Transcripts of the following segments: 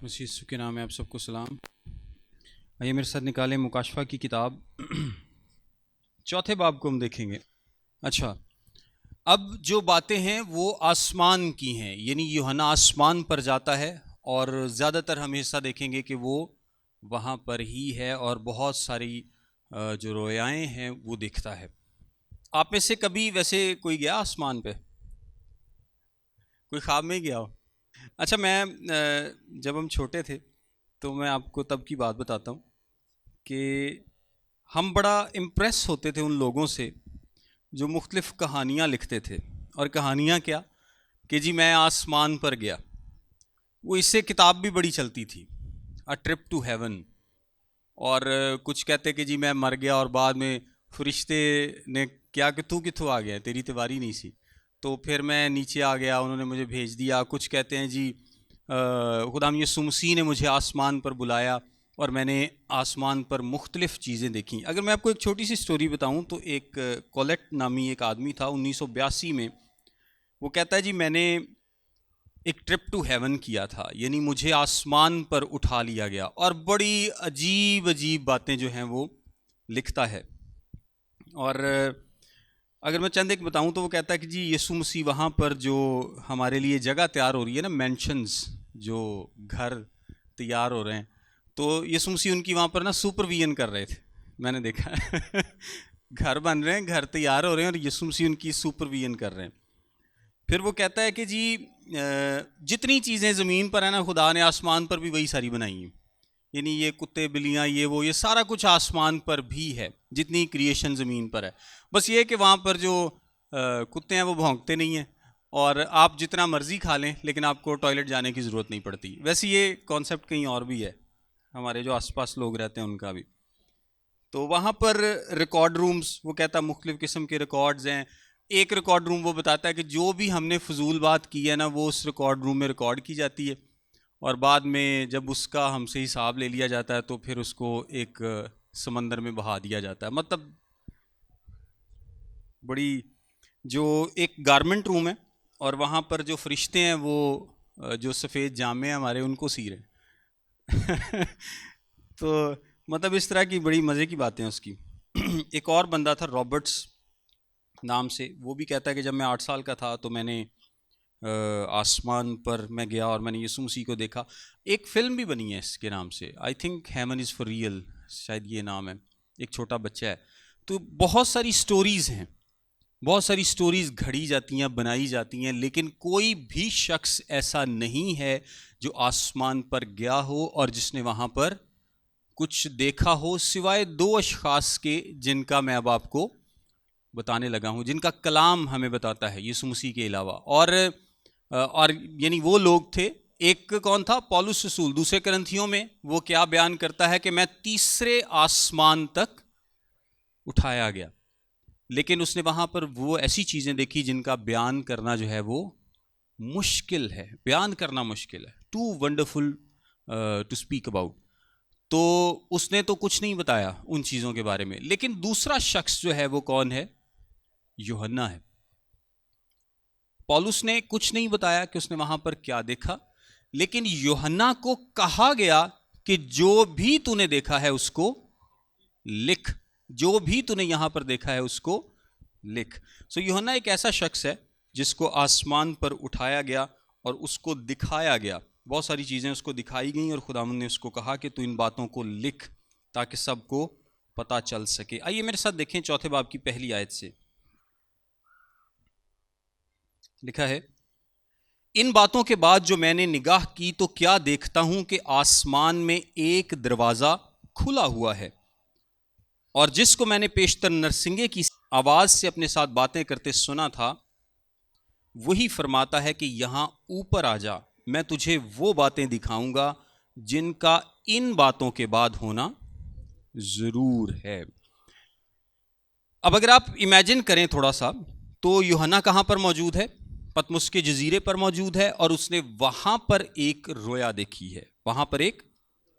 مسیح یسوع کے نام میں آپ سب کو سلام۔ آئیے میرے ساتھ نکالیں مکاشفہ کی کتاب، چوتھے باب کو ہم دیکھیں گے۔ اچھا، اب جو باتیں ہیں وہ آسمان کی ہیں، یعنی یوحنا آسمان پر جاتا ہے اور زیادہ تر ہم حصہ دیکھیں گے کہ وہ وہاں پر ہی ہے اور بہت ساری جو رویائیں ہیں وہ دیکھتا ہے۔ آپ میں سے کبھی ویسے کوئی گیا آسمان پہ؟ کوئی خواب میں گیا ہو؟ اچھا، میں جب ہم چھوٹے تھے تو میں آپ کو تب کی بات بتاتا ہوں کہ ہم بڑا امپریس ہوتے تھے ان لوگوں سے جو مختلف کہانیاں لکھتے تھے۔ اور کہانیاں کیا کہ جی میں آسمان پر گیا، وہ اس سے کتاب بھی بڑی چلتی تھی، اے ٹرپ ٹو ہیون۔ اور کچھ کہتے کہ جی میں مر گیا اور بعد میں فرشتے نے کیا کہ تو کتوں آ گیا، تیری تیواری نہیں سی، تو پھر میں نیچے آ گیا، انہوں نے مجھے بھیج دیا۔ کچھ کہتے ہیں جی خدا یسوع مسیح نے مجھے آسمان پر بلایا اور میں نے آسمان پر مختلف چیزیں دیکھیں۔ اگر میں آپ کو ایک چھوٹی سی سٹوری بتاؤں تو ایک کولیٹ نامی ایک آدمی تھا 1982 میں، وہ کہتا ہے جی میں نے ایک ٹرپ ٹو ہیون کیا تھا، یعنی مجھے آسمان پر اٹھا لیا گیا، اور بڑی عجیب عجیب باتیں جو ہیں وہ لکھتا ہے۔ اور اگر میں چند ایک بتاؤں تو وہ کہتا ہے کہ جی یسوع مسیح وہاں پر جو ہمارے لیے جگہ تیار ہو رہی ہے نا، مینشنز، جو گھر تیار ہو رہے ہیں، تو یسوع مسیح ان کی وہاں پر نا سپرویژن کر رہے تھے، میں نے دیکھا گھر بن رہے ہیں، گھر تیار ہو رہے ہیں اور یسوع مسیح ان کی سپرویژن کر رہے ہیں۔ پھر وہ کہتا ہے کہ جی جتنی چیزیں زمین پر ہیں نا، خدا نے آسمان پر بھی وہی ساری بنائی ہیں، یعنی یہ کتے بلیاں یہ سارا کچھ آسمان پر بھی ہے، جتنی کریشن زمین پر ہے۔ بس یہ کہ وہاں پر جو کتے ہیں وہ بھونکتے نہیں ہیں، اور آپ جتنا مرضی کھا لیں لیکن آپ کو ٹوائلٹ جانے کی ضرورت نہیں پڑتی۔ ویسے یہ کانسیپٹ کہیں اور بھی ہے، ہمارے جو آس پاس لوگ رہتے ہیں ان کا بھی۔ تو وہاں پر ریکارڈ رومز، وہ کہتا ہے مختلف قسم کے ریکارڈز ہیں۔ ایک ریکارڈ روم وہ بتاتا ہے کہ جو بھی ہم نے فضول بات کی ہے نا، وہ اس ریکارڈ روم میں ریکارڈ کی جاتی ہے، اور بعد میں جب اس کا ہم سے حساب لے لیا جاتا ہے تو پھر اس کو ایک سمندر میں بہا دیا جاتا ہے۔ مطلب بڑی جو ایک گارمنٹ روم ہے، اور وہاں پر جو فرشتے ہیں وہ جو سفید جامے ہیں ہمارے ان کو سی رہے ہیں تو مطلب اس طرح کی بڑی مزے کی باتیں اس کی۔ ایک اور بندہ تھا رابرٹس نام سے، وہ بھی کہتا ہے کہ جب میں 8 سال کا تھا تو میں نے آسمان پر میں گیا اور میں نے یسوع مسیح کو دیکھا۔ ایک فلم بھی بنی ہے اس کے نام سے، I think heaven is for real, شاید یہ نام ہے، ایک چھوٹا بچہ ہے۔ تو بہت ساری سٹوریز ہیں، بہت ساری سٹوریز گھڑی جاتی ہیں، بنائی جاتی ہیں، لیکن کوئی بھی شخص ایسا نہیں ہے جو آسمان پر گیا ہو اور جس نے وہاں پر کچھ دیکھا ہو، سوائے 2 اشخاص کے جن کا میں اب آپ کو بتانے لگا ہوں، جن کا کلام ہمیں بتاتا ہے یسوع مسیح کے علاوہ۔ اور یعنی وہ لوگ تھے، ایک کون تھا؟ پولس رسول۔ دوسرے کرنتھیوں میں وہ کیا بیان کرتا ہے کہ میں تیسرے آسمان تک اٹھایا گیا، لیکن اس نے وہاں پر وہ ایسی چیزیں دیکھی جن کا بیان کرنا جو ہے وہ مشکل ہے، بیان کرنا مشکل ہے، too wonderful to speak about. تو اس نے تو کچھ نہیں بتایا ان چیزوں کے بارے میں، لیکن دوسرا شخص جو ہے وہ کون ہے؟ یوحنا ہے۔ پولس نے کچھ نہیں بتایا کہ اس نے وہاں پر کیا دیکھا، لیکن یوحنا کو کہا گیا کہ جو بھی تو نے دیکھا ہے اس کو لکھ، جو بھی تو نے یہاں پر دیکھا ہے اس کو لکھ۔ سو یوحنا ایک ایسا شخص ہے جس کو آسمان پر اٹھایا گیا اور اس کو دکھایا گیا، بہت ساری چیزیں اس کو دکھائی گئیں، اور خداوند نے اس کو کہا کہ تو ان باتوں کو لکھ تاکہ سب کو پتہ چل سکے۔ آئیے میرے ساتھ دیکھیں چوتھے باب کی پہلی آیت سے، لکھا ہے، ان باتوں کے بعد جو میں نے نگاہ کی تو کیا دیکھتا ہوں کہ آسمان میں ایک دروازہ کھلا ہوا ہے، اور جس کو میں نے پیشتر نرسنگے کی آواز سے اپنے ساتھ باتیں کرتے سنا تھا، وہی فرماتا ہے کہ یہاں اوپر آ جا، میں تجھے وہ باتیں دکھاؤں گا جن کا ان باتوں کے بعد ہونا ضرور ہے۔ اب اگر آپ امیجن کریں تھوڑا سا، تو یوحنا کہاں پر موجود ہے؟ پتمس کے جزیرے پر موجود ہے، اور اس نے وہاں پر ایک رویا دیکھی ہے، وہاں پر ایک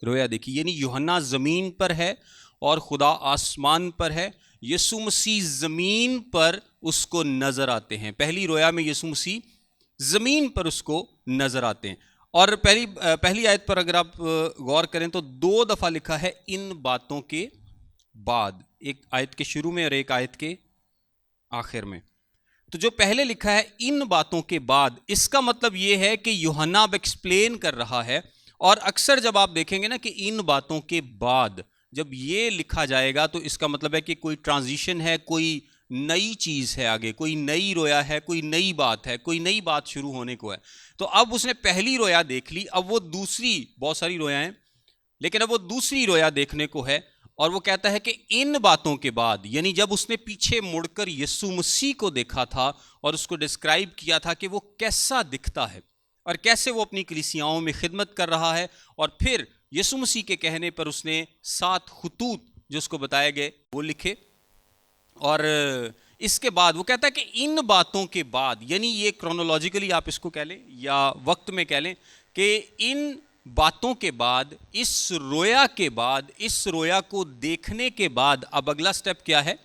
رویا دیکھی، یعنی یوحنا زمین پر ہے اور خدا آسمان پر ہے۔ یسوع مسیح زمین پر اس کو نظر آتے ہیں، پہلی رویا میں یسوع مسیح زمین پر اس کو نظر آتے ہیں، اور پہلی آیت پر اگر آپ غور کریں تو 2 دفعہ لکھا ہے ان باتوں کے بعد، ایک آیت کے شروع میں اور ایک آیت کے آخر میں. تو جو پہلے لکھا ہے ان باتوں کے بعد، اس کا مطلب یہ ہے کہ یوحنا اب ایکسپلین کر رہا ہے. اور اکثر جب آپ دیکھیں گے نا کہ ان باتوں کے بعد جب یہ لکھا جائے گا تو اس کا مطلب ہے کہ کوئی ٹرانزیشن ہے، کوئی نئی چیز ہے، آگے کوئی نئی رویا ہے، کوئی نئی بات ہے، کوئی نئی بات شروع ہونے کو ہے. تو اب اس نے پہلی رویا دیکھ لی، اب وہ دوسری، بہت ساری رویا ہیں لیکن اب وہ دوسری رویا دیکھنے کو ہے. اور وہ کہتا ہے کہ ان باتوں کے بعد، یعنی جب اس نے پیچھے مڑ کر یسوع مسیح کو دیکھا تھا اور اس کو ڈسکرائب کیا تھا کہ وہ کیسا دکھتا ہے اور کیسے وہ اپنی کلیسیاؤں میں خدمت کر رہا ہے، اور پھر یسوع مسیح کے کہنے پر اس نے 7 خطوط جو اس کو بتائے گئے وہ لکھے. اور اس کے بعد وہ کہتا ہے کہ ان باتوں کے بعد، یعنی یہ کرونولوجیکلی آپ اس کو کہہ لیں یا وقت میں کہہ لیں کہ ان باتوں کے بعد، اس رویا کے بعد، اس رویا کو دیکھنے کے بعد اب اگلا سٹیپ کیا ہے؟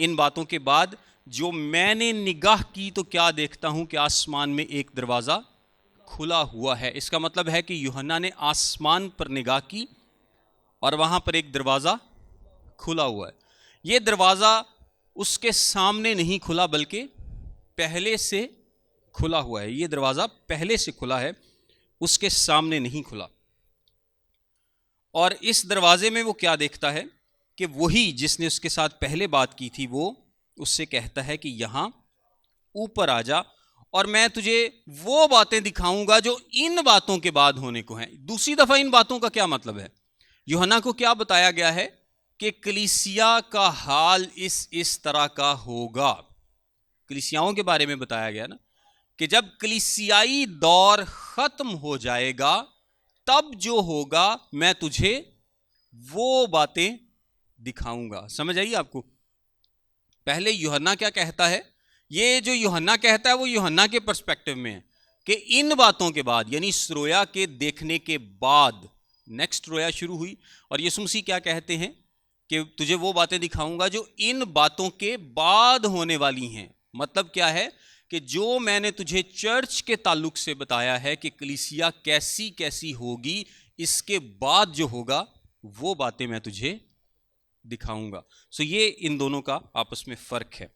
ان باتوں کے بعد جو میں نے نگاہ کی تو کیا دیکھتا ہوں کہ آسمان میں ایک دروازہ کھلا ہوا ہے. اس کا مطلب ہے کہ یوحنا نے آسمان پر نگاہ کی اور وہاں پر ایک دروازہ کھلا ہوا ہے. یہ دروازہ اس کے سامنے نہیں کھلا بلکہ پہلے سے کھلا ہوا ہے. یہ دروازہ پہلے سے کھلا ہے، اس کے سامنے نہیں کھلا. اور اس دروازے میں وہ کیا دیکھتا ہے کہ وہی جس نے اس کے ساتھ پہلے بات کی تھی وہ اس سے کہتا ہے کہ یہاں اوپر آ جا اور میں تجھے وہ باتیں دکھاؤں گا جو ان باتوں کے بعد ہونے کو ہیں. دوسری دفعہ ان باتوں کا کیا مطلب ہے؟ یوحنا کو کیا بتایا گیا ہے کہ کلیسیا کا حال اس طرح کا ہوگا. کلیسیاؤں کے بارے میں بتایا گیا نا کہ جب کلیسیائی دور ختم ہو جائے گا تب جو ہوگا میں تجھے وہ باتیں دکھاؤں گا. سمجھ آئیے آپ کو؟ پہلے یوحنا کیا کہتا ہے؟ یہ جو یوحنا کہتا ہے وہ یوحنا کے پرسپیکٹو میں ہے کہ ان باتوں کے بعد، یعنی اس رویا کے دیکھنے کے بعد نیکسٹ رویا شروع ہوئی. اور یسوع مسیح کیا کہتے ہیں کہ تجھے وہ باتیں دکھاؤں گا جو ان باتوں کے بعد ہونے والی ہیں. مطلب کیا ہے کہ جو میں نے تجھے چرچ کے تعلق سے بتایا ہے کہ کلیسیا کیسی کیسی ہوگی، اس کے بعد جو ہوگا وہ باتیں میں تجھے دکھاؤں گا. سو یہ ان دونوں کا آپس میں فرق ہے.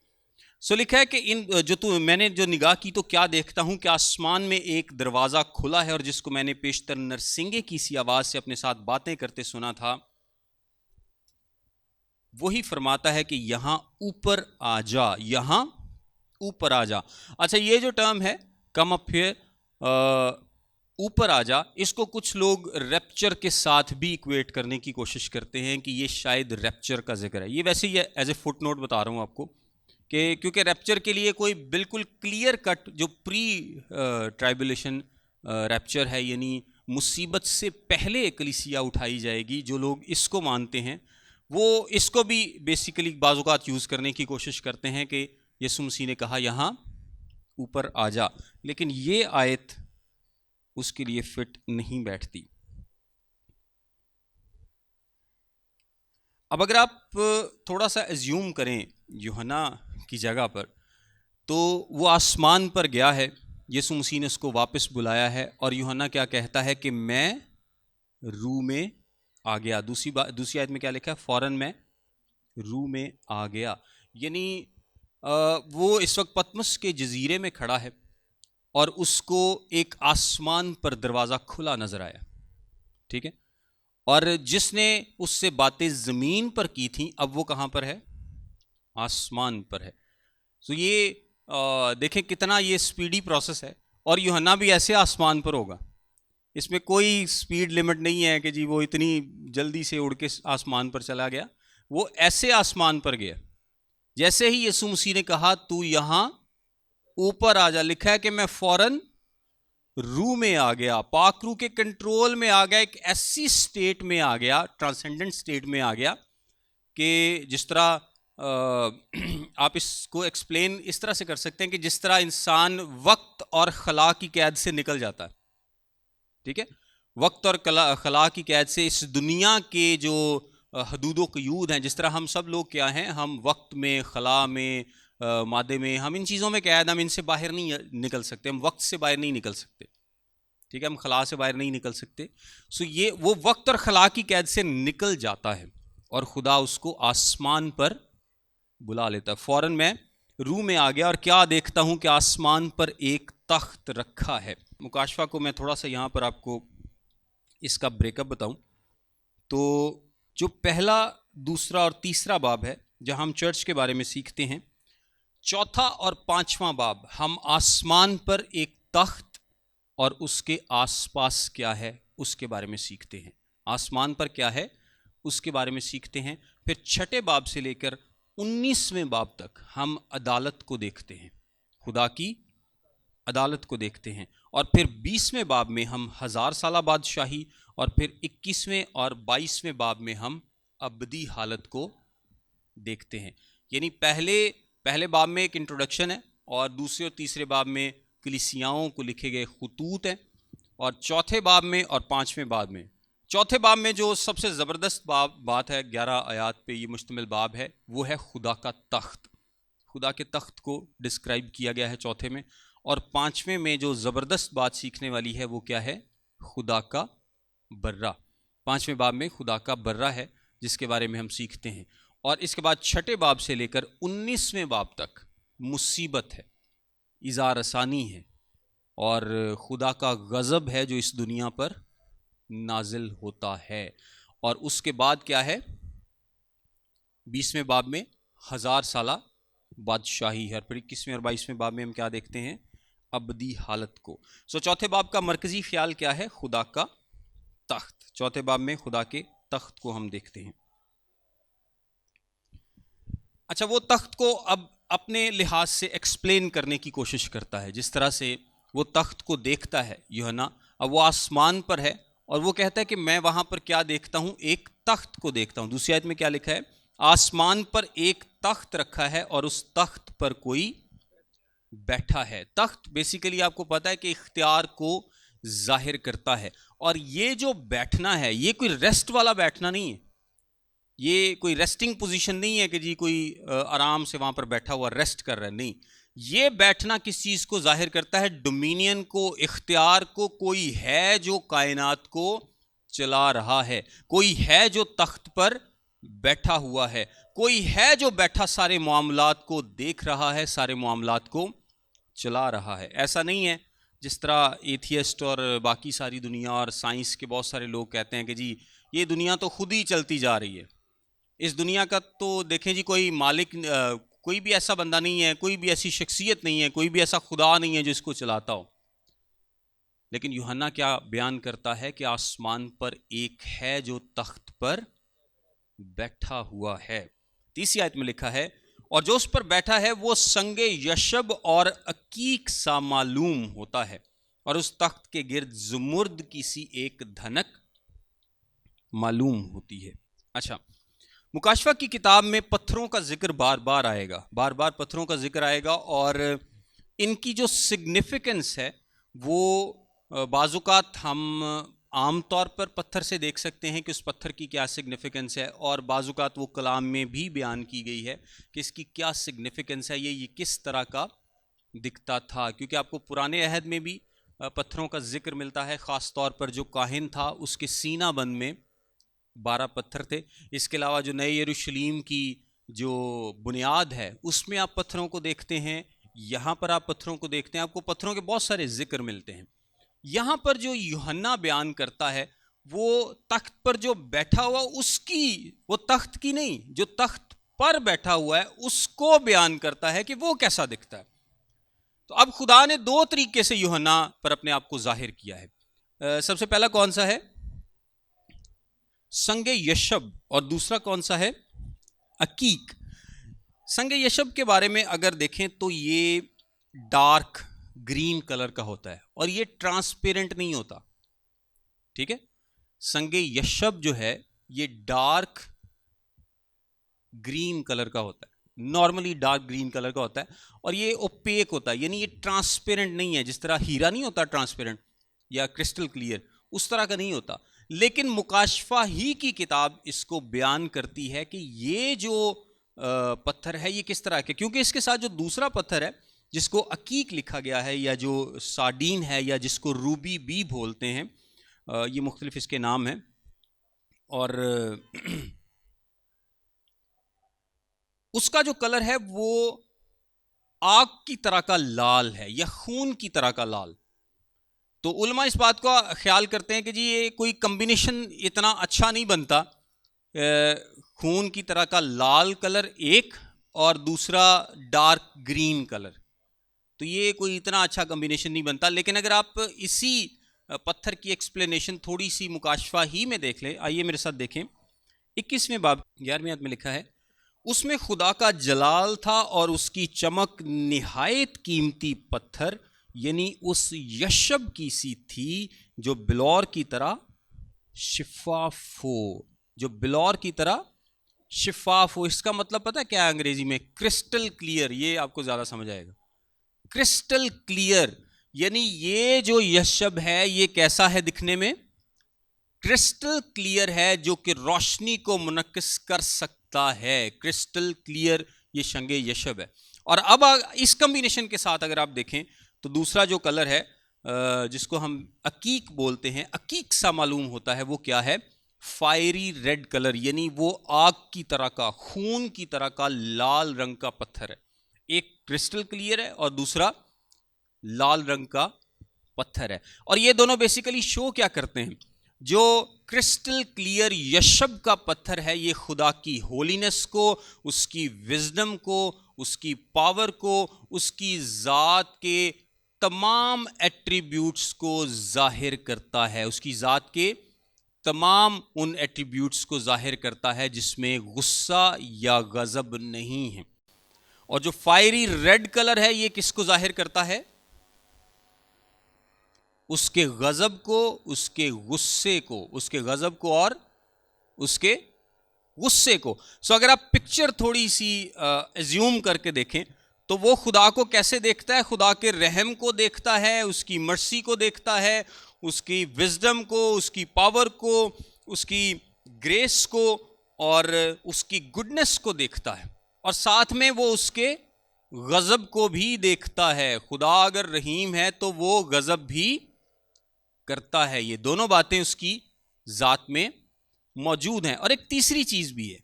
سو لکھا ہے کہ ان میں نے جو نگاہ کی تو کیا دیکھتا ہوں کہ آسمان میں ایک دروازہ کھلا ہے، اور جس کو میں نے پیشتر نرسنگے کی سی آواز سے اپنے ساتھ باتیں کرتے سنا تھا وہی فرماتا ہے کہ یہاں اوپر آ جا، یہاں اوپر آ جا. اچھا، یہ جو ٹرم ہے کم اپ ہیئر، اوپر آ جا، اس کو کچھ لوگ ریپچر کے ساتھ بھی ایکویٹ کرنے کی کوشش کرتے ہیں کہ یہ شاید ریپچر کا ذکر ہے. یہ ویسے یہ ایز اے فٹ نوٹ بتا رہا ہوں آپ کو کہ کیونکہ ریپچر کے لیے کوئی بالکل کلیئر کٹ جو پری ٹرائبلیشن ریپچر ہے، یعنی مصیبت سے پہلے کلیسیا اٹھائی جائے گی، جو لوگ اس کو مانتے ہیں وہ اس کو بھی بیسیکلی بعض اوقات یوز کرنے کی کوشش کرتے ہیں کہ یسوع مسیح نے کہا یہاں اوپر آ جا، لیکن یہ آیت اس کے لیے فٹ نہیں بیٹھتی. اب اگر آپ تھوڑا سا ایزیوم کریں یوحنا کی جگہ پر، تو وہ آسمان پر گیا ہے، یسوع مسیح نے اس کو واپس بلایا ہے، اور یوحنا کیا کہتا ہے کہ میں روح میں آ گیا. دوسری آیت میں کیا لکھا ہے؟ فوراً میں روح میں آ گیا. یعنی وہ اس وقت پتمس کے جزیرے میں کھڑا ہے اور اس کو ایک آسمان پر دروازہ کھلا نظر آیا. ٹھیک ہے، اور جس نے اس سے باتیں زمین پر کی تھیں اب وہ کہاں پر ہے؟ آسمان پر ہے. تو یہ دیکھیں کتنا یہ سپیڈی پروسیس ہے. اور یوحنا بھی ایسے آسمان پر ہوگا، اس میں کوئی سپیڈ لمٹ نہیں ہے کہ جی وہ اتنی جلدی سے اڑ کے آسمان پر چلا گیا. وہ ایسے آسمان پر گیا جیسے ہی یسوع مسیح نے کہا تو یہاں اوپر آ جا، لکھا ہے کہ میں فوراً روح میں آ گیا، پاک روح کے کنٹرول میں آ گیا، ایک ایسی سٹیٹ میں آ گیا، ٹرانسینڈنٹ سٹیٹ میں آ گیا کہ جس طرح آپ اس کو ایکسپلین اس طرح سے کر سکتے ہیں کہ جس طرح انسان وقت اور خلا کی قید سے نکل جاتا ہے. ٹھیک ہے، وقت اور خلا کی قید سے، اس دنیا کے جو حدود و قیود ہیں، جس طرح ہم سب لوگ کیا ہیں، ہم وقت میں، خلا میں، مادے میں، ہم ان چیزوں میں قید، ہم ان سے باہر نہیں نکل سکتے، ہم وقت سے باہر نہیں نکل سکتے. ٹھیک ہے، ہم خلا سے باہر نہیں نکل سکتے. سو یہ وہ وقت اور خلا کی قید سے نکل جاتا ہے اور خدا اس کو آسمان پر بلا لیتا ہے. فوراً میں روح میں آ گیا اور کیا دیکھتا ہوں کہ آسمان پر ایک تخت رکھا ہے. مکاشفہ کو میں تھوڑا سا یہاں پر آپ کو اس کا بریک اپ بتاؤں تو جو پہلا، دوسرا اور تیسرا باب ہے جہاں ہم چرچ کے بارے میں سیکھتے ہیں، چوتھا اور پانچواں باب ہم آسمان پر ایک تخت اور اس کے آس پاس کیا ہے اس کے بارے میں سیکھتے ہیں. آسمان پر کیا ہے اس کے بارے میں سیکھتے ہیں. پھر چھٹے باب سے لے کر 19ویں باب تک ہم عدالت کو دیکھتے ہیں، خدا کی عدالت کو دیکھتے ہیں. اور پھر 20ویں باب میں ہم 1000 سالہ بادشاہی، اور پھر 21ویں اور 22ویں باب میں ہم ابدی حالت کو دیکھتے ہیں. یعنی پہلے باب میں ایک انٹروڈکشن ہے، اور دوسرے اور تیسرے باب میں کلیسیاؤں کو لکھے گئے خطوط ہیں، اور چوتھے باب میں اور پانچویں باب میں، چوتھے باب میں جو سب سے زبردست بات ہے، 11 آیات پہ یہ مشتمل باب ہے، وہ ہے خدا کا تخت. خدا کے تخت کو ڈسکرائب کیا گیا ہے چوتھے میں. اور پانچویں میں جو زبردست بات سیکھنے والی ہے وہ کیا ہے؟ خدا کا برہ. پانچویں باب میں خدا کا برہ ہے جس کے بارے میں ہم سیکھتے ہیں. اور اس کے بعد چھٹے باب سے لے کر 19ویں باب تک مصیبت ہے، ایذا رسانی ہے، اور خدا کا غضب ہے جو اس دنیا پر نازل ہوتا ہے. اور اس کے بعد کیا ہے؟ 20ویں باب میں 1000 سالہ بادشاہی ہے. اور پھر 21ویں اور 22ویں باب میں ہم کیا دیکھتے ہیں؟ ابدی حالت کو. چوتھے باب کا مرکزی خیال کیا ہے؟ خدا کا تخت. چوتھے باب میں خدا کے تخت کو ہم دیکھتے ہیں. اچھا، وہ تخت کو اب اپنے لحاظ سے ایکسپلین کرنے کی کوشش کرتا ہے. جس طرح سے وہ تخت کو دیکھتا ہے یوحنا، اب وہ آسمان پر ہے اور وہ کہتا ہے کہ میں وہاں پر کیا دیکھتا ہوں؟ ایک تخت کو دیکھتا ہوں. دوسری آیت میں کیا لکھا ہے؟ آسمان پر ایک تخت رکھا ہے اور اس تخت پر کوئی بیٹھا ہے. تخت بیسیکلی آپ کو پتا ہے کہ اختیار کو ظاہر کرتا ہے. اور یہ جو بیٹھنا ہے یہ کوئی ریسٹ والا بیٹھنا نہیں ہے، یہ کوئی ریسٹنگ پوزیشن نہیں ہے کہ جی کوئی آرام سے وہاں پر بیٹھا ہوا ریسٹ کر رہا ہے. نہیں، یہ بیٹھنا کس چیز کو ظاہر کرتا ہے؟ ڈومینین کو، اختیار کو. کوئی ہے جو کائنات کو چلا رہا ہے، کوئی ہے جو تخت پر بیٹھا ہوا ہے، کوئی ہے جو بیٹھا سارے معاملات کو دیکھ رہا ہے، سارے معاملات کو چلا رہا ہے. ایسا نہیں ہے جس طرح ایتھیسٹ اور باقی ساری دنیا اور سائنس کے بہت سارے لوگ کہتے ہیں کہ جی یہ دنیا تو خود ہی چلتی جا رہی ہے، اس دنیا کا تو دیکھیں جی کوئی مالک، کوئی بھی ایسا بندہ نہیں ہے، کوئی بھی ایسی شخصیت نہیں ہے، کوئی بھی ایسا خدا نہیں ہے جو اس کو چلاتا ہو. لیکن یوحنا کیا بیان کرتا ہے کہ آسمان پر ایک ہے جو تخت پر بیٹھا ہوا ہے. تیسری آیت میں لکھا ہے، اور جو اس پر بیٹھا ہے وہ سنگ یشب اور عقیق سا معلوم ہوتا ہے، اور اس تخت کے گرد زمرد کی سی ایک دھنک معلوم ہوتی ہے. اچھا، مکاشفہ کی کتاب میں پتھروں کا ذکر بار بار آئے گا، بار بار پتھروں کا ذکر آئے گا، اور ان کی جو سگنیفیکنس ہے وہ بعض اوقات ہم عام طور پر پتھر سے دیکھ سکتے ہیں کہ اس پتھر کی کیا سگنیفیکنس ہے، اور بعض اوقات وہ کلام میں بھی بیان کی گئی ہے کہ اس کی کیا سگنیفیکنس ہے، یہ کس طرح کا دکھتا تھا. کیونکہ آپ کو پرانے عہد میں بھی پتھروں کا ذکر ملتا ہے، خاص طور پر جو کاہن تھا اس کے سینہ بند میں 12 پتھر تھے. اس کے علاوہ جو نئے یروشلیم کی جو بنیاد ہے اس میں آپ پتھروں کو دیکھتے ہیں، یہاں پر آپ پتھروں کو دیکھتے ہیں، آپ کو پتھروں کے بہت سارے ذکر ملتے ہیں. یہاں پر جو یوحنا بیان کرتا ہے وہ تخت پر جو بیٹھا ہوا اس کی، وہ تخت کی نہیں، جو تخت پر بیٹھا ہوا ہے اس کو بیان کرتا ہے کہ وہ کیسا دکھتا ہے. تو اب خدا نے 2 طریقے سے یوحنا پر اپنے آپ کو ظاہر کیا ہے. سب سے پہلا کون سا ہے؟ سنگ یشب، اور دوسرا کون سا ہے؟ عقیق. سنگ یشب کے بارے میں اگر دیکھیں تو یہ ڈارک گرین کلر کا ہوتا ہے اور یہ ٹرانسپیرنٹ نہیں ہوتا. ٹھیک ہے، سنگ یشب جو ہے یہ ڈارک گرین کلر کا ہوتا ہے، نارملی ڈارک گرین کلر کا ہوتا ہے، اور یہ اوپیک ہوتا ہے، یعنی یہ ٹرانسپیرنٹ نہیں ہے. جس طرح ہیرا نہیں ہوتا ٹرانسپیرنٹ یا کرسٹل کلیئر، اس طرح کا نہیں ہوتا. لیکن مکاشفہ ہی کی کتاب اس کو بیان کرتی ہے کہ یہ جو پتھر ہے یہ کس طرح کے، کیونکہ اس کے ساتھ جو دوسرا پتھر ہے جس کو عقیق لکھا گیا ہے یا جو سارڈین ہے یا جس کو روبی بی بولتے ہیں، یہ مختلف اس کے نام ہیں. اور اس کا جو کلر ہے وہ آگ کی طرح کا لال ہے یا خون کی طرح کا لال. تو علماء اس بات کا خیال کرتے ہیں کہ جی یہ کوئی کمبینیشن اتنا اچھا نہیں بنتا، خون کی طرح کا لال کلر ایک اور دوسرا ڈارک گرین کلر، تو یہ کوئی اتنا اچھا کمبینیشن نہیں بنتا. لیکن اگر آپ اسی پتھر کی ایکسپلینیشن تھوڑی سی مکاشفہ ہی میں دیکھ لیں، آئیے میرے ساتھ دیکھیں. 21ویں باب 11ویں آیت میں لکھا ہے، اس میں خدا کا جلال تھا اور اس کی چمک نہایت قیمتی پتھر یعنی اس یشب کی سی تھی جو بلور کی طرح شفاف ہو. جو بلور کی طرح شفاف ہو، اس کا مطلب پتہ ہے کیا ہے انگریزی میں؟ Crystal clear. یہ آپ کو زیادہ سمجھ آئے گا. کرسٹل کلیئر یعنی یہ جو یشب ہے یہ کیسا ہے دکھنے میں؟ کرسٹل کلیئر ہے، جو کہ روشنی کو منعکس کر سکتا ہے. کرسٹل کلیئر یہ شنگ یشب ہے. اور اب اس کمبینیشن کے ساتھ اگر آپ دیکھیں تو دوسرا جو کلر ہے جس کو ہم عقیق بولتے ہیں، عقیق سا معلوم ہوتا ہے، وہ کیا ہے؟ فائری ریڈ کلر، یعنی وہ آگ کی طرح کا، خون کی طرح کا لال رنگ کا پتھر ہے. ایک کرسٹل کلیئر ہے اور دوسرا لال رنگ کا پتھر ہے. اور یہ دونوں بیسیکلی شو کیا کرتے ہیں؟ جو کرسٹل کلیئر یشب کا پتھر ہے یہ خدا کی ہولینس کو، اس کی وزڈم کو، اس کی پاور کو، اس کی ذات کے تمام ایٹریبیوٹس کو ظاہر کرتا ہے. اس کی ذات کے تمام ان ایٹریبیوٹس کو ظاہر کرتا ہے جس میں غصہ یا غضب نہیں ہے. اور جو فائری ریڈ کلر ہے یہ کس کو ظاہر کرتا ہے؟ اس کے غضب کو، اس کے غصے کو، اس کے غضب کو اور اس کے غصے کو. اگر آپ پکچر تھوڑی سی ایزیوم کر کے دیکھیں تو وہ خدا کو کیسے دیکھتا ہے؟ خدا کے رحم کو دیکھتا ہے، اس کی مرسی کو دیکھتا ہے، اس کی وزڈم کو، اس کی پاور کو، اس کی گریس کو اور اس کی گڈنس کو دیکھتا ہے. اور ساتھ میں وہ اس کے غضب کو بھی دیکھتا ہے. خدا اگر رحیم ہے تو وہ غضب بھی کرتا ہے. یہ دونوں باتیں اس کی ذات میں موجود ہیں. اور ایک تیسری چیز بھی ہے،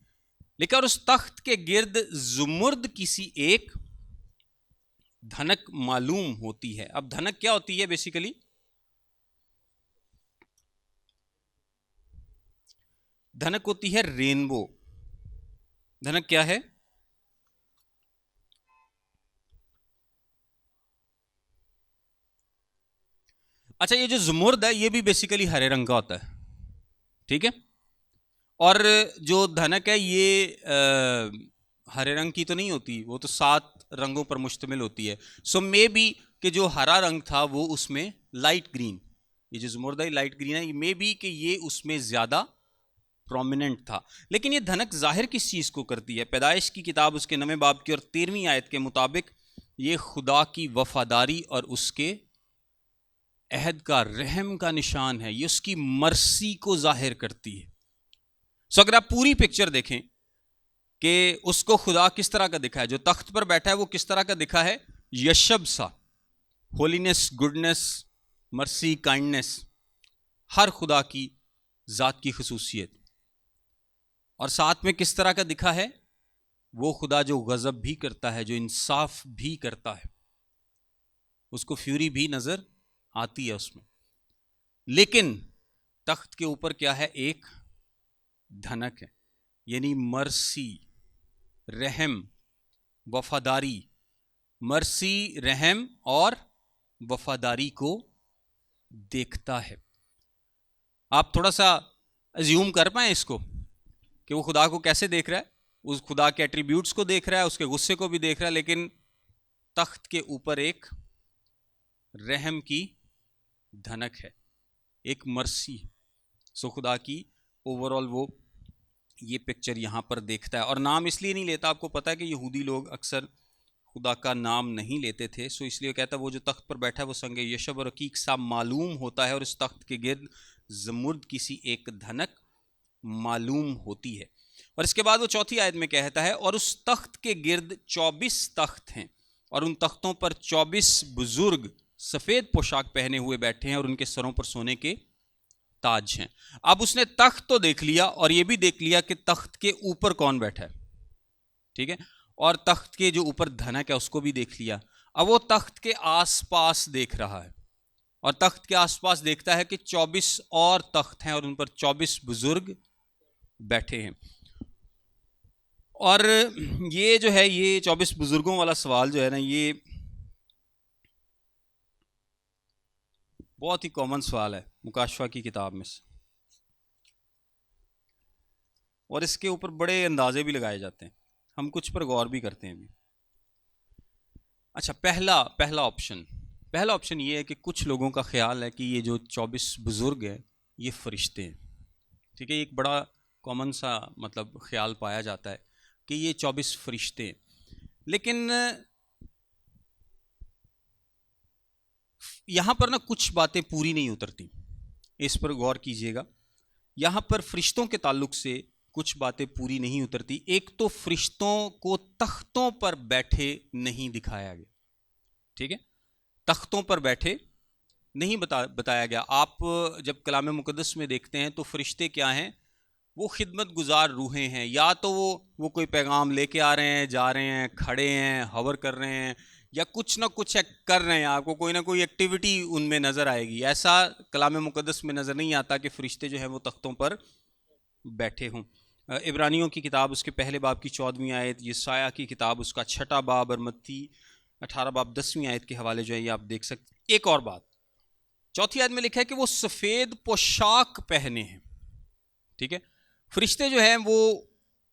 لیکن اور اس تخت کے گرد زمرد کسی ایک دھنک معلوم ہوتی ہے. اب دھنک کیا ہوتی ہے بیسیکلی؟ دھنک ہوتی ہے رینبو. دھنک کیا ہے؟ اچھا، یہ جو زمرد ہے یہ بھی بیسیکلی ہرے رنگ کا ہوتا ہے، ٹھیک ہے؟ اور جو دھنک ہے یہ ہرے رنگ کی تو نہیں ہوتی، وہ تو 7 رنگوں پر مشتمل ہوتی ہے. سو مے بی کہ جو ہرا رنگ تھا وہ اس میں لائٹ گرین، یہ جو زمرد ہے لائٹ گرین ہے، مے بی کہ یہ اس میں زیادہ پرومیننٹ تھا. لیکن یہ دھنک ظاہر کس چیز کو کرتی ہے؟ پیدائش کی کتاب اس کے 9ویں باب کی اور 13ویں آیت کے مطابق یہ خدا کی وفاداری اور اس کے عہد کا، رحم کا نشان ہے. یہ اس کی مرسی کو ظاہر کرتی ہے. اگر آپ پوری پکچر دیکھیں کہ اس کو خدا کس طرح کا دکھا ہے، جو تخت پر بیٹھا ہے وہ کس طرح کا دکھا ہے؟ یشب سا، ہولینس، گڈنس، مرسی، کائنڈنس، ہر خدا کی ذات کی خصوصیت. اور ساتھ میں کس طرح کا دکھا ہے؟ وہ خدا جو غضب بھی کرتا ہے، جو انصاف بھی کرتا ہے. اس کو فیوری بھی نظر آتی ہے اس میں. لیکن تخت کے اوپر کیا ہے؟ ایک دھنک ہے، یعنی مرسی، رحم، وفاداری. مرسی، رحم اور وفاداری کو دیکھتا ہے. آپ تھوڑا سا ایزیوم کر پائیں اس کو کہ وہ خدا کو کیسے دیکھ رہا ہے؟ اس خدا کے ایٹریبیوٹس کو دیکھ رہا ہے، اس کے غصے کو بھی دیکھ رہا ہے، لیکن تخت کے اوپر ایک رحم کی دھنک ہے، ایک مرسی. خدا کی اوور آل وہ یہ پکچر یہاں پر دیکھتا ہے. اور نام اس لیے نہیں لیتا، آپ کو پتا ہے کہ یہودی لوگ اکثر خدا کا نام نہیں لیتے تھے، اس لیے کہتا ہے وہ جو تخت پر بیٹھا ہے وہ سنگ یشب اور عقیق سا معلوم ہوتا ہے، اور اس تخت کے گرد زمرد کسی ایک دھنک معلوم ہوتی ہے. اور اس کے بعد وہ 4تھی آیت میں کہتا ہے، اور اس تخت کے گرد 24 تخت ہیں اور ان تختوں پر 24 بزرگ سفید پوشاک پہنے ہوئے بیٹھے ہیں اور ان کے سروں پر سونے کے تاج ہیں. اب اس نے تخت تو دیکھ لیا اور یہ بھی دیکھ لیا کہ تخت کے اوپر کون بیٹھا ہے, ٹھیک ہے, اور تخت کے جو اوپر دھنک ہے اس کو بھی دیکھ لیا. اب وہ تخت کے آس پاس دیکھ رہا ہے اور تخت کے آس پاس دیکھتا ہے کہ 24 اور تخت ہیں اور ان پر 24 بزرگ بیٹھے ہیں. اور یہ جو ہے یہ 24 بزرگوں والا سوال جو ہے نا, یہ بہت ہی کامن سوال ہے مکاشفہ کی کتاب میں سے, اور اس کے اوپر بڑے اندازے بھی لگائے جاتے ہیں, ہم کچھ پر غور بھی کرتے ہیں بھی. اچھا, پہلا آپشن یہ ہے کہ کچھ لوگوں کا خیال ہے کہ یہ جو 24 بزرگ ہیں یہ فرشتے ہیں, ٹھیک ہے. ایک بڑا کامن سا مطلب خیال پایا جاتا ہے کہ یہ 24 فرشتے ہیں, لیکن یہاں پر نا کچھ باتیں پوری نہیں اترتی, اس پر غور کیجئے گا. یہاں پر فرشتوں کے تعلق سے کچھ باتیں پوری نہیں اترتی. ایک تو فرشتوں کو تختوں پر بیٹھے نہیں دکھایا گیا, ٹھیک ہے, تختوں پر بیٹھے نہیں بتایا گیا. آپ جب کلام مقدس میں دیکھتے ہیں تو فرشتے کیا ہیں, وہ خدمت گزار روحیں ہیں. یا تو وہ کوئی پیغام لے کے آ رہے ہیں, جا رہے ہیں, کھڑے ہیں, ہوور کر رہے ہیں, یا کچھ نہ کچھ کر رہے ہیں. آپ کو کوئی نہ کوئی ایکٹیویٹی ان میں نظر آئے گی. ایسا کلام مقدس میں نظر نہیں آتا کہ فرشتے جو ہیں وہ تختوں پر بیٹھے ہوں. عبرانیوں کی کتاب اس کے پہلے باب کی 14ویں آیت, یسایہ کی کتاب اس کا 6 باب, اور متی 18 باب 10ویں آیت کے حوالے جو ہے یہ آپ دیکھ سکتے. ایک اور بات, 4 آیت میں لکھا ہے کہ وہ سفید پوشاک پہنے ہیں, ٹھیک ہے. فرشتے جو ہیں وہ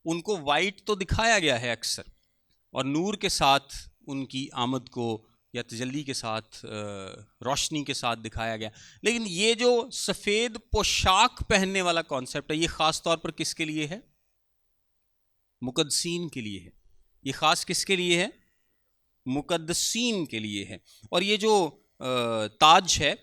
ان کو وائٹ تو دکھایا گیا ہے اکثر, اور نور کے ساتھ ان کی آمد کو یا تجلی کے ساتھ روشنی کے ساتھ دکھایا گیا. لیکن یہ جو سفید پوشاک پہننے والا کانسیپٹ ہے یہ خاص طور پر کس کے لیے ہے؟ مقدسین کے لیے ہے. یہ خاص کس کے لیے ہے؟ مقدسین کے لیے ہے. اور یہ جو تاج ہے,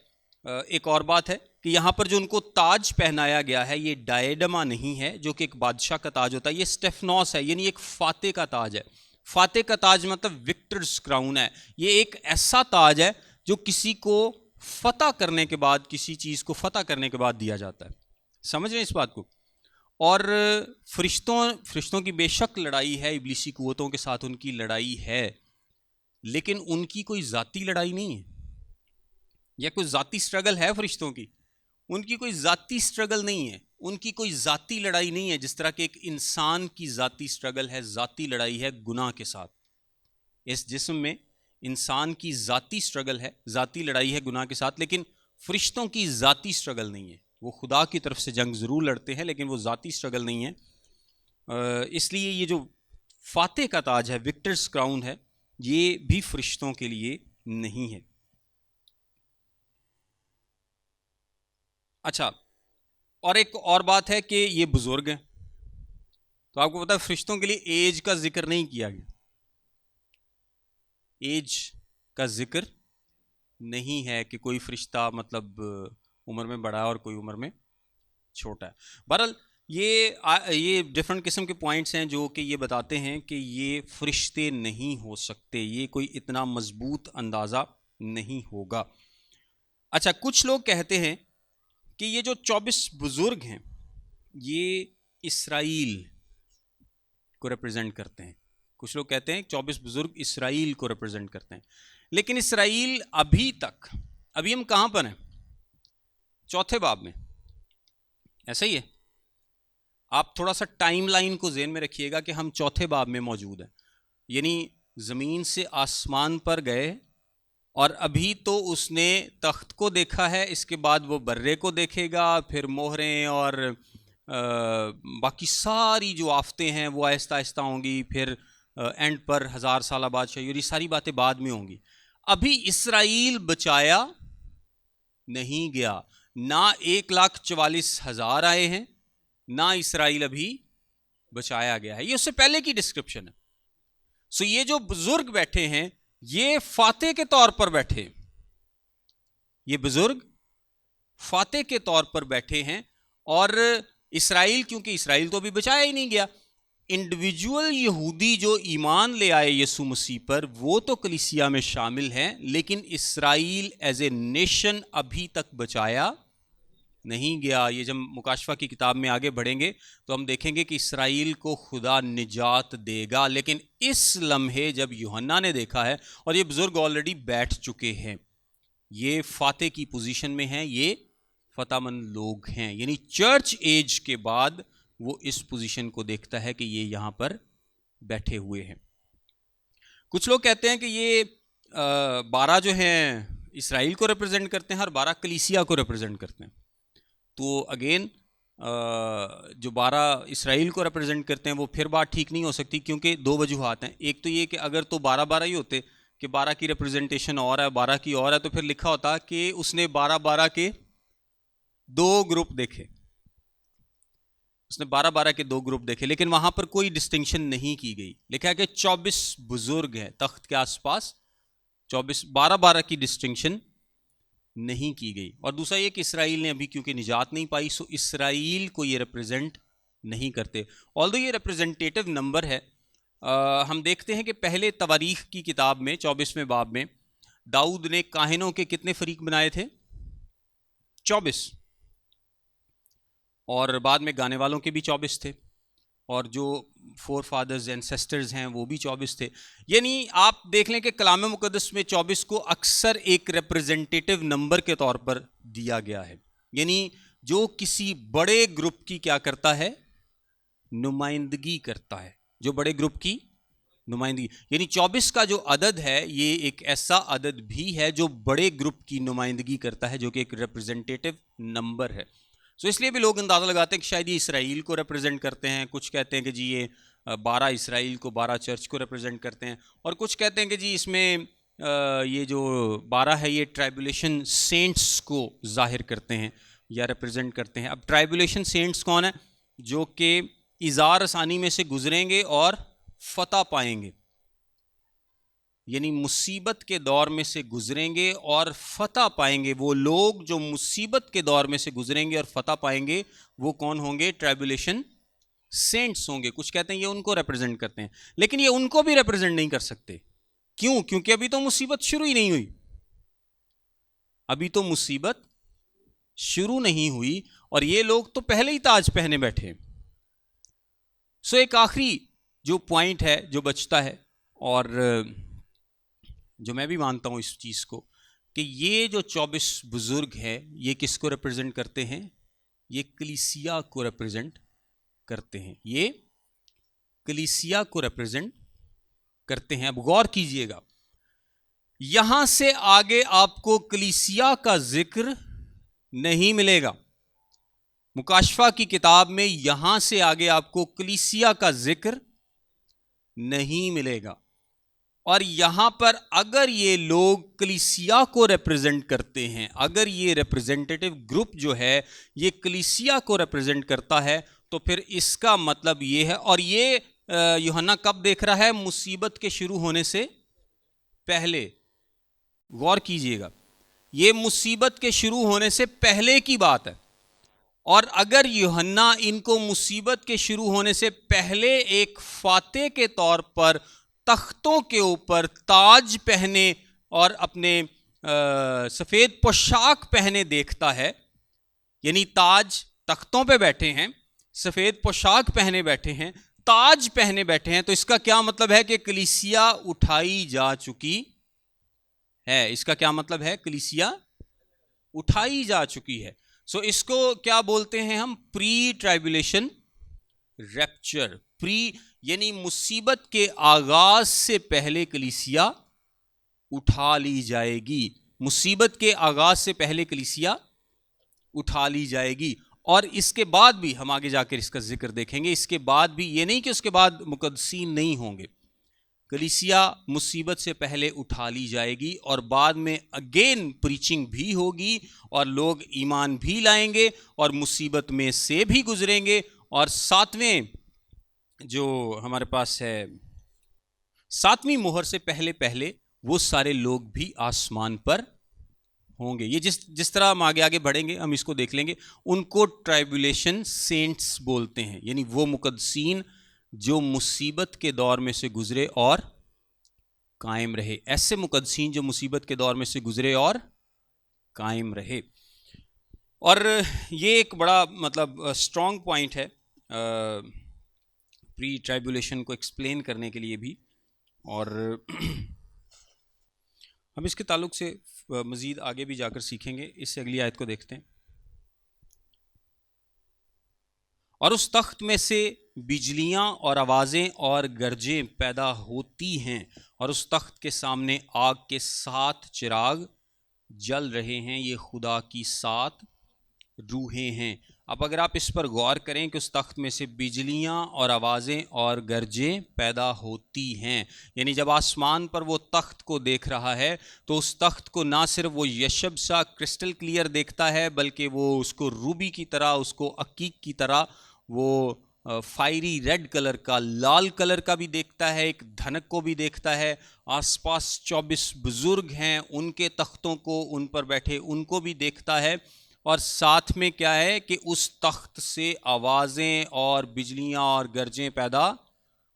ایک اور بات ہے کہ یہاں پر جو ان کو تاج پہنایا گیا ہے یہ ڈائیڈما نہیں ہے جو کہ ایک بادشاہ کا تاج ہوتا ہے, یہ اسٹیفنوس ہے, یعنی ایک فاتح کا تاج ہے. فاتح کا تاج مطلب وکٹرز کراؤن ہے. یہ ایک ایسا تاج ہے جو کسی کو فتح کرنے کے بعد, کسی چیز کو فتح کرنے کے بعد دیا جاتا ہے. سمجھ رہے ہیں اس بات کو؟ اور فرشتوں کی بے شک لڑائی ہے, ابلیسی قوتوں کے ساتھ ان کی لڑائی ہے, لیکن ان کی کوئی ذاتی لڑائی نہیں ہے, یا کوئی ذاتی سٹرگل ہے فرشتوں کی. ان کی کوئی ذاتی سٹرگل نہیں ہے, ان کی کوئی ذاتی لڑائی نہیں ہے. جس طرح کہ ایک انسان کی ذاتی سٹرگل ہے, ذاتی لڑائی ہے گناہ کے ساتھ. اس جسم میں انسان کی ذاتی سٹرگل ہے, ذاتی لڑائی ہے گناہ کے ساتھ, لیکن فرشتوں کی ذاتی سٹرگل نہیں ہے. وہ خدا کی طرف سے جنگ ضرور لڑتے ہیں لیکن وہ ذاتی سٹرگل نہیں ہے. اس لیے یہ جو فاتح کا تاج ہے, وکٹرز کراؤن ہے, یہ بھی فرشتوں کے لیے نہیں ہے. اچھا, اور ایک اور بات ہے کہ یہ بزرگ ہیں, تو آپ کو پتا ہے فرشتوں کے لیے ایج کا ذکر نہیں کیا گیا. ایج کا ذکر نہیں ہے کہ کوئی فرشتہ مطلب عمر میں بڑا ہے اور کوئی عمر میں چھوٹا ہے. بہرحال یہ ڈفرنٹ قسم کے پوائنٹس ہیں جو کہ یہ بتاتے ہیں کہ یہ فرشتے نہیں ہو سکتے, یہ کوئی اتنا مضبوط اندازہ نہیں ہوگا. اچھا, کچھ لوگ کہتے ہیں کہ یہ جو 24 بزرگ ہیں یہ اسرائیل کو ریپرزینٹ کرتے ہیں. کچھ لوگ کہتے ہیں 24 بزرگ اسرائیل کو ریپرزینٹ کرتے ہیں, لیکن اسرائیل ابھی ہم کہاں پر ہیں؟ 4 باب میں. ایسا ہی ہے, آپ تھوڑا سا ٹائم لائن کو ذہن میں رکھیے گا کہ ہم 4 باب میں موجود ہیں, یعنی زمین سے آسمان پر گئے اور ابھی تو اس نے تخت کو دیکھا ہے, اس کے بعد وہ برے کو دیکھے گا, پھر مہریں اور باقی ساری جو آفتیں ہیں وہ آہستہ آہستہ ہوں گی, پھر اینڈ پر 1000 سالہ بادشاہی, اور یہ ساری باتیں بعد میں ہوں گی. ابھی اسرائیل بچایا نہیں گیا, نہ 1,44,000 آئے ہیں, نہ اسرائیل ابھی بچایا گیا ہے. یہ اس سے پہلے کی ڈسکرپشن ہے. سو یہ جو بزرگ بیٹھے ہیں یہ فاتح کے طور پر بیٹھے, یہ بزرگ فاتح کے طور پر بیٹھے ہیں, اور اسرائیل, کیونکہ اسرائیل تو ابھی بچایا ہی نہیں گیا, انڈیویجول یہودی جو ایمان لے آئے یسوع مسیح پر وہ تو کلیسیا میں شامل ہیں، لیکن اسرائیل ایز اے نیشن ابھی تک بچایا نہیں گیا۔ یہ جب مکاشفہ کی کتاب میں آگے بڑھیں گے تو ہم دیکھیں گے کہ اسرائیل کو خدا نجات دے گا، لیکن اس لمحے جب یوحنا نے دیکھا ہے، اور یہ بزرگ آلریڈی بیٹھ چکے ہیں، یہ فاتح کی پوزیشن میں ہیں، یہ فتح مند لوگ ہیں، یعنی چرچ ایج کے بعد وہ اس پوزیشن کو دیکھتا ہے کہ یہ یہاں پر بیٹھے ہوئے ہیں۔ کچھ لوگ کہتے ہیں کہ یہ 12 جو ہیں اسرائیل کو ریپرزینٹ کرتے ہیں اور 12 کلیسیا کو ریپرزینٹ کرتے ہیں۔ تو اگین جو 12 اسرائیل کو ریپرزینٹ کرتے ہیں وہ پھر بات ٹھیک نہیں ہو سکتی، کیونکہ 2 وجوہات ہیں۔ ایک تو یہ کہ اگر تو 12 ہی ہوتے کہ 12 کی ریپرزینٹیشن اور ہے، 12 کی اور ہے، تو پھر لکھا ہوتا کہ اس نے 12 کے 2 گروپ دیکھے، اس نے 12 کے 2 گروپ دیکھے، لیکن وہاں پر کوئی ڈسٹنکشن نہیں کی گئی۔ لکھا ہے کہ 24 بزرگ ہیں تخت کے آس پاس، 12 کی ڈسٹنکشن نہیں کی گئی۔ اور دوسرا یہ کہ اسرائیل نے ابھی کیونکہ نجات نہیں پائی، سو اسرائیل کو یہ ریپرزینٹ نہیں کرتے، آلدو یہ ریپرزینٹیٹیو نمبر ہے۔ ہم دیکھتے ہیں کہ پہلے تواریخ کی کتاب میں 24ویں باب میں داؤد نے کاہنوں کے کتنے فریق بنائے تھے؟ 24، اور بعد میں گانے والوں کے بھی 24 تھے، اور جو فور فادرز اینسیسٹرز ہیں وہ بھی 24 تھے۔ یعنی آپ دیکھ لیں کہ کلام مقدس میں 24 کو اکثر ایک ریپرزینٹیٹیو نمبر کے طور پر دیا گیا ہے، یعنی جو کسی بڑے گروپ کی کیا کرتا ہے؟ نمائندگی کرتا ہے، جو بڑے گروپ کی نمائندگی، یعنی 24 کا جو عدد ہے یہ ایک ایسا عدد بھی ہے جو بڑے گروپ کی نمائندگی کرتا ہے، جو کہ ایک ریپرزینٹیٹیو نمبر ہے۔ سو اس لیے بھی لوگ اندازہ لگاتے ہیں کہ شاید یہ اسرائیل کو ریپرزینٹ کرتے ہیں، کچھ کہتے ہیں کہ جی یہ 12 اسرائیل کو، 12 چرچ کو ریپرزینٹ کرتے ہیں، اور کچھ کہتے ہیں کہ جی اس میں یہ جو 12 ہے یہ ٹرائبولیشن سینٹس کو ظاہر کرتے ہیں یا ریپرزینٹ کرتے ہیں۔ اب ٹرائبولیشن سینٹس کون ہیں؟ جو کہ اظہار ثانی میں سے گزریں گے اور فتح پائیں گے، یعنی مصیبت کے دور میں سے گزریں گے اور فتح پائیں گے۔ وہ لوگ جو مصیبت کے دور میں سے گزریں گے اور فتح پائیں گے وہ کون ہوں گے؟ ٹرائبولیشن سینٹس ہوں گے۔ کچھ کہتے ہیں یہ ان کو ریپرزینٹ کرتے ہیں، لیکن یہ ان کو بھی ریپرزینٹ نہیں کر سکتے۔ کیوں؟ کیونکہ ابھی تو مصیبت شروع ہی نہیں ہوئی، ابھی تو مصیبت شروع نہیں ہوئی، اور یہ لوگ تو پہلے ہی تاج پہنے بیٹھے۔ سو ایک آخری جو پوائنٹ ہے جو بچتا ہے، اور جو میں بھی مانتا ہوں اس چیز کو، کہ یہ جو 24 بزرگ ہیں یہ کس کو ریپرزینٹ کرتے ہیں؟ یہ کلیسیا کو ریپرزینٹ کرتے ہیں، یہ کلیسیا کو ریپرزینٹ کرتے ہیں۔ اب غور کیجئے گا، یہاں سے آگے آپ کو کلیسیا کا ذکر نہیں ملے گا۔ مکاشفہ کی کتاب میں یہاں سے آگے آپ کو کلیسیا کا ذکر نہیں ملے گا، اور یہاں پر اگر یہ لوگ کلیسیا کو ریپرزینٹ کرتے ہیں، اگر یہ ریپرزینٹیٹیو گروپ جو ہے یہ کلیسیا کو ریپرزینٹ کرتا ہے، تو پھر اس کا مطلب یہ ہے، اور یہ یوحنا کب دیکھ رہا ہے؟ مصیبت کے شروع ہونے سے پہلے۔ غور کیجئے گا، یہ مصیبت کے شروع ہونے سے پہلے کی بات ہے، اور اگر یوحنا ان کو مصیبت کے شروع ہونے سے پہلے ایک فاتح کے طور پر تختوں کے اوپر تاج پہنے اور اپنے سفید پوشاک پہنے دیکھتا ہے، یعنی تاج تختوں پہ بیٹھے ہیں، سفید پوشاک پہنے بیٹھے ہیں، تاج پہنے بیٹھے ہیں، تو اس کا کیا مطلب ہے؟ کہ کلیسیا اٹھائی جا چکی ہے۔ اس کا کیا مطلب ہے؟ کلیسیا اٹھائی جا چکی ہے۔ سو اس کو کیا بولتے ہیں ہم؟ پری ٹرائبولیشن ریپچر۔ پری یعنی مصیبت کے آغاز سے پہلے کلیسیا اٹھا لی جائے گی، مصیبت کے آغاز سے پہلے کلیسیا اٹھا لی جائے گی۔ اور اس کے بعد بھی ہم آگے جا کر اس کا ذکر دیکھیں گے، اس کے بعد بھی یہ نہیں کہ اس کے بعد مقدسین نہیں ہوں گے، کلیسیا مصیبت سے پہلے اٹھا لی جائے گی، اور بعد میں اگین پریچنگ بھی ہوگی اور لوگ ایمان بھی لائیں گے اور مصیبت میں سے بھی گزریں گے، اور ساتویں جو ہمارے پاس ہے، ساتویں مہر سے پہلے پہلے وہ سارے لوگ بھی آسمان پر ہوں گے۔ یہ جس طرح ہم آگے بڑھیں گے ہم اس کو دیکھ لیں گے، ان کو ٹرائبولیشن سینٹس بولتے ہیں، یعنی وہ مقدسین جو مصیبت کے دور میں سے گزرے اور قائم رہے. ایسے مقدسین جو مصیبت کے دور میں سے گزرے اور قائم رہے. اور یہ ایک بڑا مطلب اسٹرانگ پوائنٹ ہے پری ٹرائبولیشن کو ایکسپلین کرنے کے لیے بھی. اور ہم اس کے تعلق سے مزید آگے بھی جا کر سیکھیں گے. اس سے اگلی آیت کو دیکھتے ہیں. اور اس تخت میں سے بجلیاں اور آوازیں اور گرجیں پیدا ہوتی ہیں اور اس تخت کے سامنے آگ کے 7 چراغ جل رہے ہیں. یہ خدا کی 7 روحیں ہیں. اب اگر آپ اس پر غور کریں کہ اس تخت میں سے بجلیاں اور آوازیں اور گرجیں پیدا ہوتی ہیں، یعنی جب آسمان پر وہ تخت کو دیکھ رہا ہے تو اس تخت کو نہ صرف وہ یشب سا کرسٹل کلیئر دیکھتا ہے بلکہ وہ اس کو روبی کی طرح، اس کو عقیق کی طرح، وہ فائری ریڈ کلر کا، لال کلر کا بھی دیکھتا ہے، ایک دھنک کو بھی دیکھتا ہے. آس پاس 24 بزرگ ہیں، ان کے تختوں کو، ان پر بیٹھے ان کو بھی دیکھتا ہے. اور ساتھ میں کیا ہے کہ اس تخت سے آوازیں اور بجلیاں اور گرجیں پیدا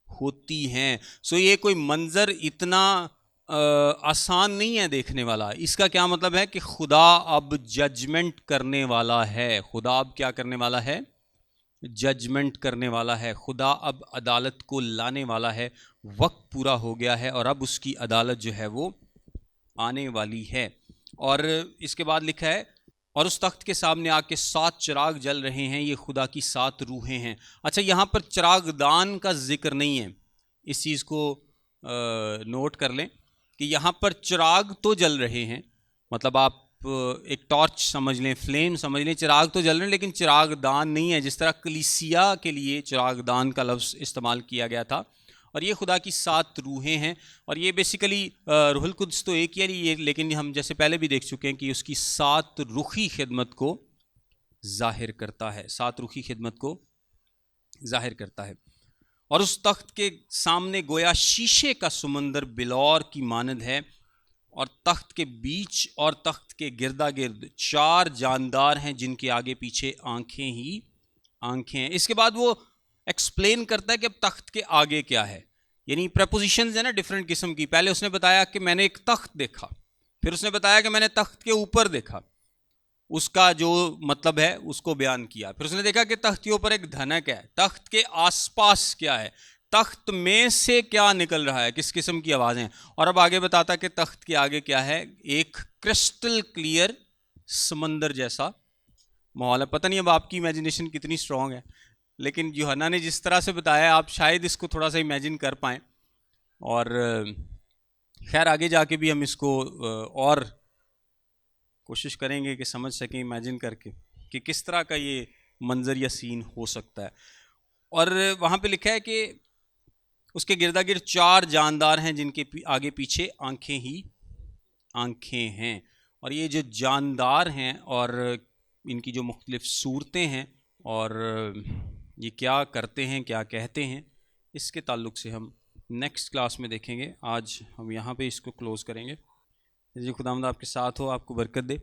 ہوتی ہیں. سو یہ کوئی منظر اتنا آسان نہیں ہے دیکھنے والا. اس کا کیا مطلب ہے کہ خدا اب ججمنٹ کرنے والا ہے. خدا اب کیا کرنے والا ہے؟ ججمنٹ کرنے والا ہے. خدا اب عدالت کو لانے والا ہے. وقت پورا ہو گیا ہے اور اب اس کی عدالت جو ہے وہ آنے والی ہے. اور اس کے بعد لکھا ہے اور اس تخت کے سامنے آ کے 7 چراغ جل رہے ہیں. یہ خدا کی 7 روحیں ہیں. اچھا، یہاں پر چراغ دان کا ذکر نہیں ہے. اس چیز کو نوٹ کر لیں کہ یہاں پر چراغ تو جل رہے ہیں، مطلب آپ ایک ٹارچ سمجھ لیں، فلیم سمجھ لیں، چراغ تو جل رہے ہیں لیکن چراغ دان نہیں ہے. جس طرح کلیسیا کے لیے چراغ دان کا لفظ استعمال کیا گیا تھا. اور یہ خدا کی 7 روحیں ہیں. اور یہ بیسیکلی روح القدس تو ایک ہی ہے، لیکن ہم جیسے پہلے بھی دیکھ چکے ہیں کہ اس کی 7 رخی خدمت کو ظاہر کرتا ہے. 7 رخی خدمت کو ظاہر کرتا ہے. اور اس تخت کے سامنے گویا شیشے کا سمندر بلور کی مانند ہے، اور تخت کے بیچ اور تخت کے گردا گرد 4 جاندار ہیں جن کے آگے پیچھے آنکھیں ہی آنکھیں ہیں. اس کے بعد وہ ایکسپلین کرتا ہے کہ اب تخت کے آگے کیا ہے. یعنی پریپوزیشنز ہیں نا ڈیفرنٹ قسم کی. پہلے اس نے بتایا کہ میں نے ایک تخت دیکھا، پھر اس نے بتایا کہ میں نے تخت کے اوپر دیکھا، اس کا جو مطلب ہے اس کو بیان کیا. پھر اس نے دیکھا کہ تخت کے اوپر ایک دھنک ہے. تخت کے آس پاس کیا ہے، تخت میں سے کیا نکل رہا ہے، کس قسم کی آوازیں. اور اب آگے بتاتا کہ تخت کے آگے کیا ہے، ایک کرسٹل کلیئر سمندر جیسا ماحول ہے. پتہ نہیں اب آپ کی امیجنیشن کتنی اسٹرانگ ہے، لیکن یوحنا نے جس طرح سے بتایا آپ شاید اس کو تھوڑا سا امیجن کر پائیں. اور خیر آگے جا کے بھی ہم اس کو اور کوشش کریں گے کہ سمجھ سکیں امیجن کر کے کہ کس طرح کا یہ منظر یا سین ہو سکتا ہے. اور وہاں پہ لکھا ہے کہ اس کے گردا گرد 4 جاندار ہیں جن کے آگے پیچھے آنکھیں ہی آنکھیں ہیں. اور یہ جو جاندار ہیں اور ان کی جو مختلف صورتیں ہیں اور یہ کیا کرتے ہیں، کیا کہتے ہیں، اس کے تعلق سے ہم نیکسٹ کلاس میں دیکھیں گے. آج ہم یہاں پہ اس کو کلوز کریں گے. جی خداوند آپ کے ساتھ ہو، آپ کو برکت دے.